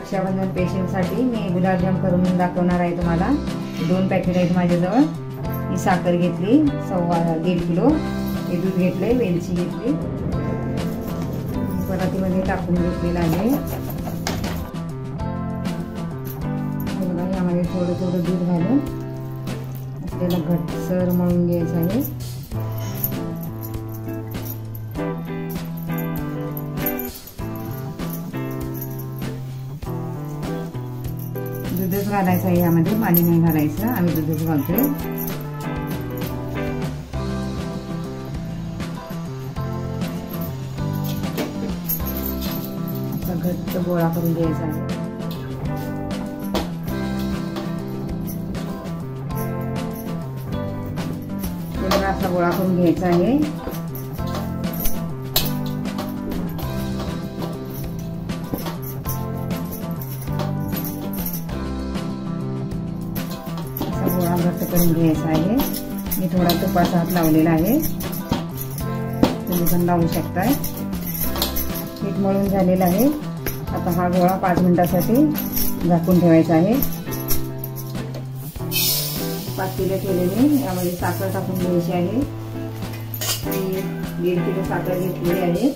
रक्षाबंधन स्पेशलसाठी मी गुलाबजाम करून दाखवणार आहे तुम्हाला। 2 पॅकेट आहेत माझ्याजवळ। ही साखर घेतली 1.5 किलो, हे दूध घेतले, वेलची घेतली, परातीमध्ये टाकून घेतलेलं आहे। बघा यामध्ये थोडं थोडं दूध घालून आपल्याला घट्टसर मळून घ्यायचं आहे। दूधच घालायचं आहे यामध्ये, पाणी नाही घालायचं, आम्ही दूधच घालतोय। असा घट्ट गोळा करून घ्यायचा आहे। असा गोळा करून घ्यायचा आहे। गोळा घट्ट करून घ्यायचा आहे। मी थोडा तुपाचा हात लावलेला आहे, तुम्ही पण लावू शकताय। पीठ मळून झालेलं आहे। आता हा गोळा 5 मिनिटासाठी झाकून ठेवायचा आहे। पातेले ठेवलेले, यामध्ये साखर टाकून घ्यायची आहे। 1.5 किलो साखर घेतलेली आहे।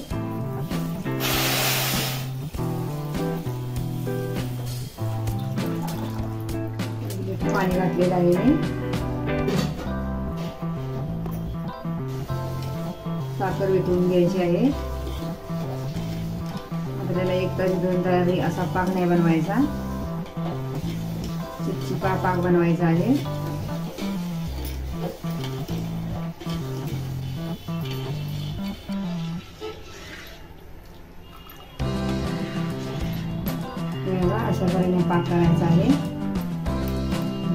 पाणी घातलेलं आहे। साखर वितळून घ्यायची आहे। आपल्याला 1 तास 2 तास असा पाक नाही बनवायचा, चिपचिपा पाक बनवायचा आहे। अशा तऱ्हेने पाक करायचा आहे।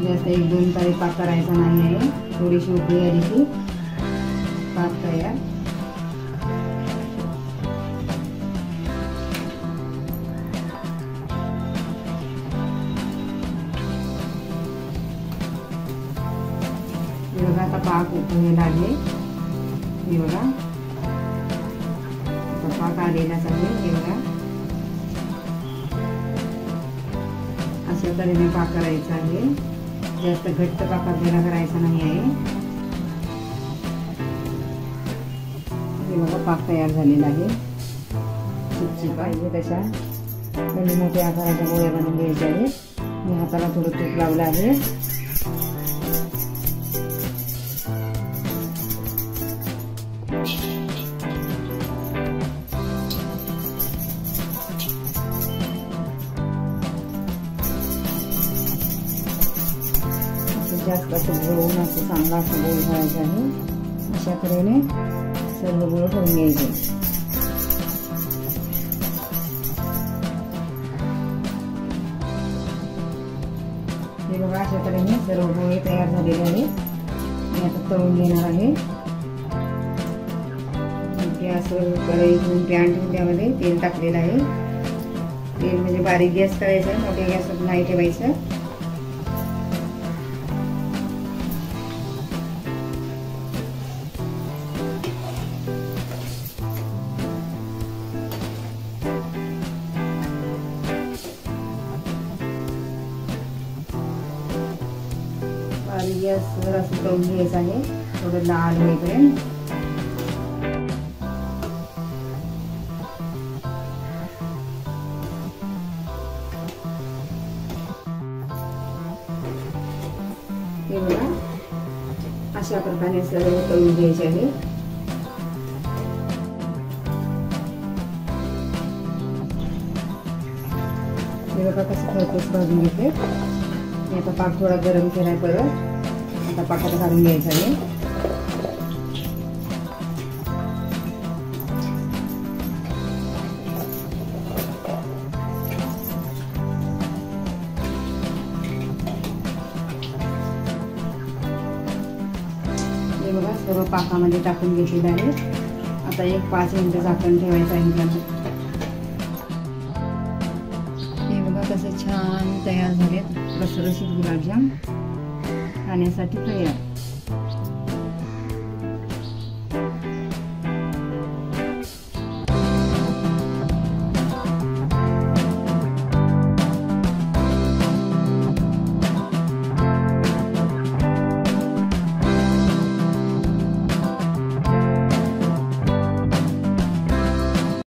जास्त 1-2 तारी पाक करायचा नाही आहे। थोडीशी उकळी आली की पाक तयार। बघा आता पाक उकळलेला आहे। हे बघा पाक आलेलाच आहे। हे बघा अशा तऱ्हेने पाक करायचा आहे। जास्त घट्ट पाक आपल्याला करायचा नाही आहे। हे बघा पाक तयार झालेला आहे। चिपचिपा पाहिजे तशा कमी मोठ्या आकाराच्या गोळ्या बनवून घ्यायच्या आहेत। मी हाताला थोडं तूप लावलं आहे। जास्त असं गोळून असं चांगला असं गोळ करायचा आहे। अशा तऱ्हेने सर्व गोळ करून घ्यायचे। हे बघा अशा तऱ्हेने सर्व गोळे तयार झालेले आहेत। मी आता तळून घेणार आहे। गॅसवर कढई ठेवून पॅन ठेवून त्यामध्ये तेल टाकलेलं आहे। तेल म्हणजे बारीक गॅस करायचं, मोठ्या गॅसवर नाही ठेवायचं। गॅसवर असं तळून घ्यायचं आहे, थोडं लाल होईपर्यंत। हे बघा अशा प्रकारे सर्व तळून घ्यायचे आहे। हे बघा कसं खरपूस भाजून घेते। आता पाक थोडा गरम केलाय, परत आता पाकात घालून घ्यायचा आहे। हे बघा सर्व पाकामध्ये टाकून घेतलेलं आहे। आता एक 5 मिनिटं झाकण ठेवायचं आहे। हे बघा कसे छान तयार झालेत रसरशीत गुलाबजाम खाण्यासाठी तयार।